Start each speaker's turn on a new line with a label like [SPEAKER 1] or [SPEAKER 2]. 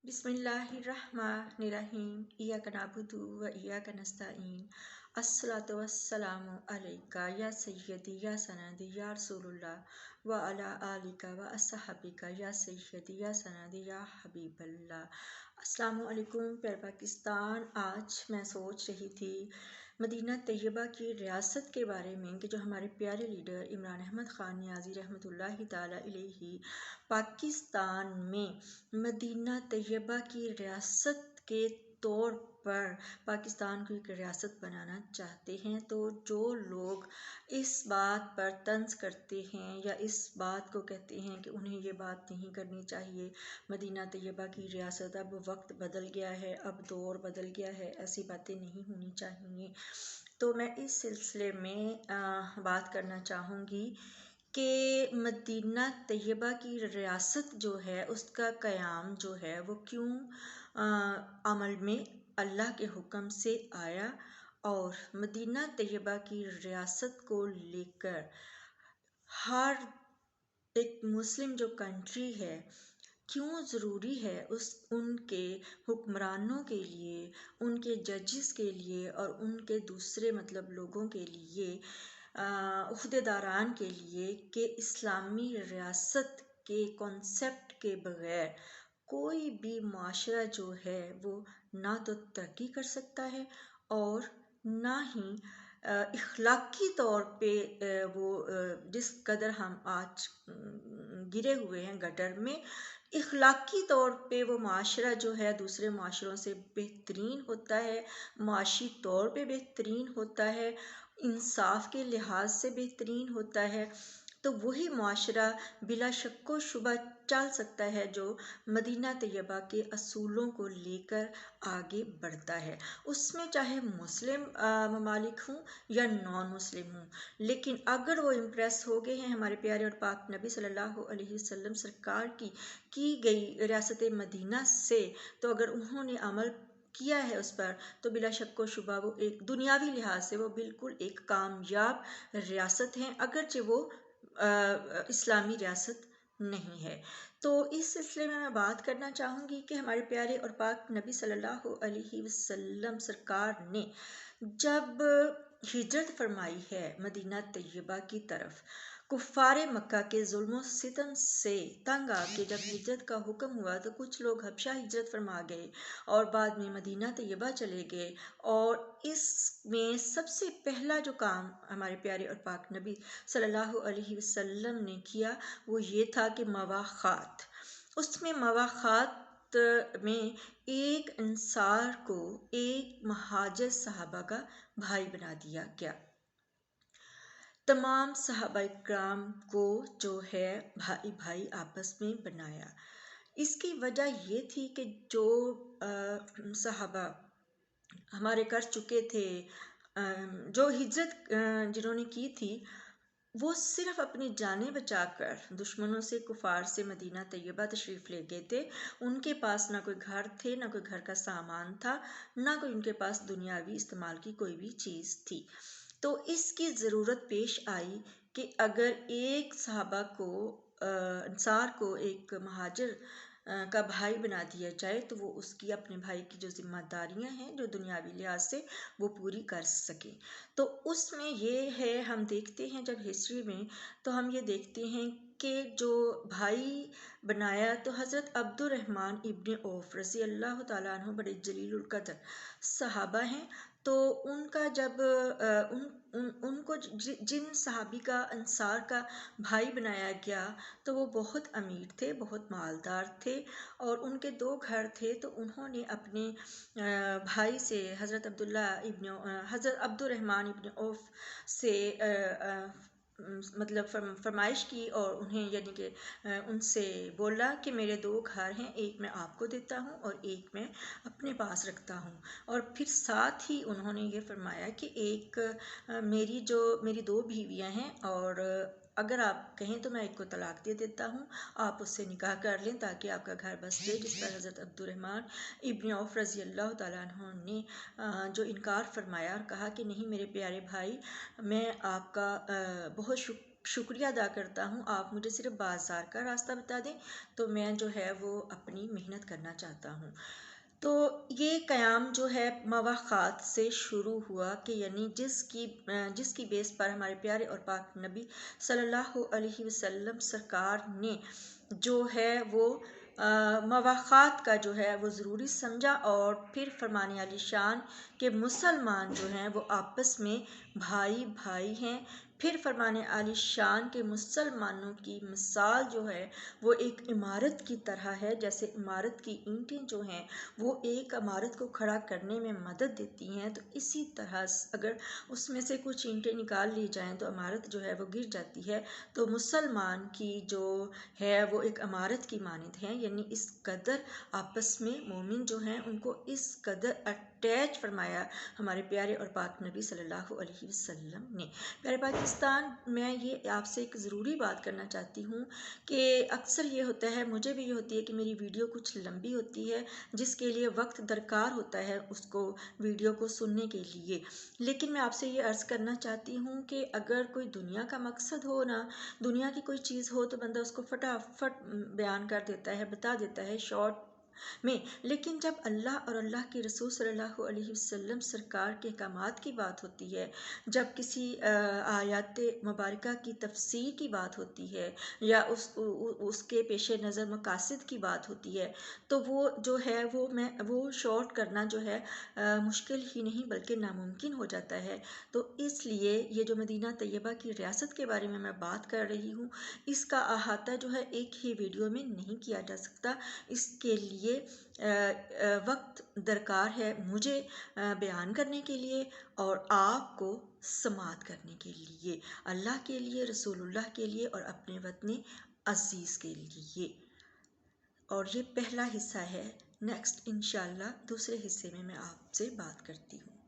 [SPEAKER 1] बिस्मिल्लाहिर्रहमानिर्रहीम इय्याका नअबुदु व इय्याका नस्तईन अस्सलातु वस्सलामु अलैका या सय्यदी या सनदी या रसूलुल्लाह व अला आलिका व अस्सहाबिका या सय्यदी या सनदी या हबीबल्लाह। अस्सलामु अलैकुम प्यारे पाकिस्तान। आज मैं सोच रही थी मदीना तैयबा की रियासत के बारे में कि जो हमारे प्यारे लीडर इमरान अहमद ख़ान नियाज़ी रहमतुल्लाहि ताला अलैहि पाकिस्तान में मदीना तैयबा की रियासत के तौर पर पाकिस्तान को एक रियासत बनाना चाहते हैं। तो जो लोग इस बात पर तंज करते हैं या इस बात को कहते हैं कि उन्हें ये बात नहीं करनी चाहिए, मदीना तैयबा की रियासत, अब वक्त बदल गया है, अब दौर बदल गया है, ऐसी बातें नहीं होनी चाहिए। तो मैं इस सिलसिले में बात करना चाहूँगी कि मदीना तैयबा की रियासत जो है उसका क़याम जो है वो क्यों अमल में अल्लाह के हुक्म से आया, और मदीना तैयबा की रियासत को लेकर हर एक मुस्लिम जो कंट्री है क्यों ज़रूरी है उनके हुक्मरानों के लिए, उनके जजेस के लिए और उनके दूसरे लोगों के लिए, उहदेदारान के लिए, कि इस्लामी रियासत के कॉन्सेप्ट के बग़ैर कोई भी माशरा जो है वो ना तो तरक्की कर सकता है और ना ही इखलाकी तौर पे वो जिस कदर हम आज गिरे हुए हैं गटर में, इखलाकी तौर पे वो माशरा जो है दूसरे माशरों से बेहतरीन होता है, माशी तौर पे बेहतरीन होता है, इंसाफ के लिहाज से बेहतरीन होता है। तो वही माशरा बिला शक व शुबा चल सकता है जो मदीना तैयबा के असूलों को लेकर आगे बढ़ता है, उसमें चाहे मुस्लिम ममालिक हों या नॉन मुस्लिम हों। लेकिन अगर वो इम्प्रेस हो गए हैं हमारे प्यारे और पाक नबी सल्लल्लाहु अलैहि वसल्लम सरकार की गई रियासत मदीना से, तो अगर उन्होंने अमल किया है उस पर, तो बिला शक व शुबा वो एक दुनियावी लिहाज से वो बिल्कुल एक कामयाब रियासत हैं, अगरचे वो इस्लामी रियासत नहीं है। तो इस सिलसिले में मैं बात करना चाहूँगी कि हमारे प्यारे और पाक नबी सल्लल्लाहु अलैहि वसल्लम सरकार ने जब हिजरत फरमाई है मदीना तैयबा की तरफ, कुफ़ारे मक्का के जुल्म सितम से तंग आके जब हिजरत का हुक्म हुआ तो कुछ लोग हबशा हिजरत फरमा गए और बाद में मदीना तैयबा चले गए। और इसमें सबसे पहला जो काम हमारे प्यारे और पाक नबी सल्लल्लाहु अलैहि वसल्लम ने किया वो ये था कि मवाख़ात, उसमें मवाख़ात में एक अंसार को एक महाजिर सहाबा का भाई बना दिया गया। तमाम सहाबा इकराम को जो है भाई भाई आपस में बनाया। इसकी वजह ये थी कि जो सहाबा हमारे कर चुके थे, जो हिजरत जिन्होंने की थी, वो सिर्फ अपनी जानें बचाकर दुश्मनों से, कुफार से मदीना तैयबा तशरीफ़ ले गए थे। उनके पास ना कोई घर थे, ना कोई घर का सामान था, ना कोई उनके पास दुनियावी इस्तेमाल की कोई भी चीज़ थी। तो इसकी ज़रूरत पेश आई कि अगर एक सहाबा को अंसार को एक महाजिर का भाई बना दिया जाए तो वो उसकी अपने भाई की जो ज़िम्मेदारियां हैं जो दुनियावी लिहाज से वो पूरी कर सके। तो उसमें ये है, हम देखते हैं जब हिस्ट्री में, तो हम ये देखते हैं कि जो भाई बनाया तो हज़रत अब्दुर्रहमान इब्न औफ रज़ी अल्लाह ताला अन्हु बड़े जलीलुल कदर सहाबा हैं। तो उनका जब उनको जिन सहाबी का अंसार का भाई बनाया गया तो वो बहुत अमीर थे, बहुत मालदार थे और उनके दो घर थे। तो उन्होंने अपने भाई से हज़रत अब्दुर्रहमान इब्न औफ से फरमाइश की और उन्हें यानी कि उनसे बोला कि मेरे दो घर हैं, एक मैं आपको देता हूँ और एक मैं अपने पास रखता हूँ। और फिर साथ ही उन्होंने ये फरमाया कि एक मेरी दो बीवियाँ हैं और अगर आप कहें तो मैं एक को तलाक दे देता हूँ, आप उससे निकाह कर लें ताकि आपका घर बस जाए। जिस पर हज़रत अब्दुर्रहमान इब्न औफ रज़ी अल्लाह ताला अन्हु ने जो इनकार फरमाया और कहा कि नहीं मेरे प्यारे भाई, मैं आपका बहुत شکریہ ادا کرتا ہوں، آپ مجھے صرف بازار کا راستہ بتا دیں تو میں جو ہے وہ اپنی محنت کرنا چاہتا ہوں۔ تو یہ قیام جو ہے مواخات سے شروع ہوا کہ یعنی جس کی بیس پر ہمارے پیارے اور پاک نبی صلی اللہ علیہ وسلم سرکار نے جو ہے وہ مواخات کا جو ہے وہ ضروری سمجھا، اور پھر فرمانے علی شان کہ مسلمان جو ہیں وہ آپس میں بھائی بھائی ہیں۔ پھر فرمانے علی شان کے مسلمانوں کی مثال جو ہے وہ ایک عمارت کی طرح ہے، جیسے عمارت کی اینٹیں جو ہیں وہ ایک عمارت کو کھڑا کرنے میں مدد دیتی ہیں، تو اسی طرح اگر اس میں سے کچھ اینٹیں نکال لی جائیں تو عمارت جو ہے وہ گر جاتی ہے۔ تو مسلمان کی جو ہے وہ ایک عمارت کی مانند ہیں، یعنی اس قدر آپس میں مومن جو ہیں ان کو اس قدر اٹیچ فرمایا ہمارے پیارے اور پاک نبی صلی اللہ علیہ وسلم نے۔ پیارے پاکستان، میں یہ آپ سے ایک ضروری بات کرنا چاہتی ہوں کہ اکثر یہ ہوتا ہے، مجھے بھی یہ ہوتی ہے کہ میری ویڈیو کچھ لمبی ہوتی ہے جس کے لیے وقت درکار ہوتا ہے اس کو ویڈیو کو سننے کے لیے، لیکن میں آپ سے یہ عرض کرنا چاہتی ہوں کہ اگر کوئی دنیا کا مقصد ہو نا، دنیا کی کوئی چیز ہو تو بندہ اس کو فٹافٹ بیان کر دیتا ہے، بتا دیتا ہے شارٹ میں، لیکن جب اللہ اور اللہ کے رسول صلی اللہ علیہ وسلم سرکار کے احکامات کی بات ہوتی ہے، جب کسی آیات مبارکہ کی تفسیر کی بات ہوتی ہے یا اس کے پیش نظر مقاصد کی بات ہوتی ہے، تو وہ جو ہے وہ شارٹ کرنا جو ہے مشکل ہی نہیں بلکہ ناممکن ہو جاتا ہے۔ تو اس لیے یہ جو مدینہ طیبہ کی ریاست کے بارے میں بات کر رہی ہوں، اس کا احاطہ جو ہے ایک ہی ویڈیو میں نہیں کیا جا سکتا، اس کے لیے وقت درکار ہے مجھے بیان کرنے کے لیے اور آپ کو سماعت کرنے کے لیے، اللہ کے لیے، رسول اللہ کے لیے اور اپنے وطن عزیز کے لیے۔ اور یہ پہلا حصہ ہے، نیکسٹ انشاءاللہ دوسرے حصے میں آپ سے بات کرتی ہوں۔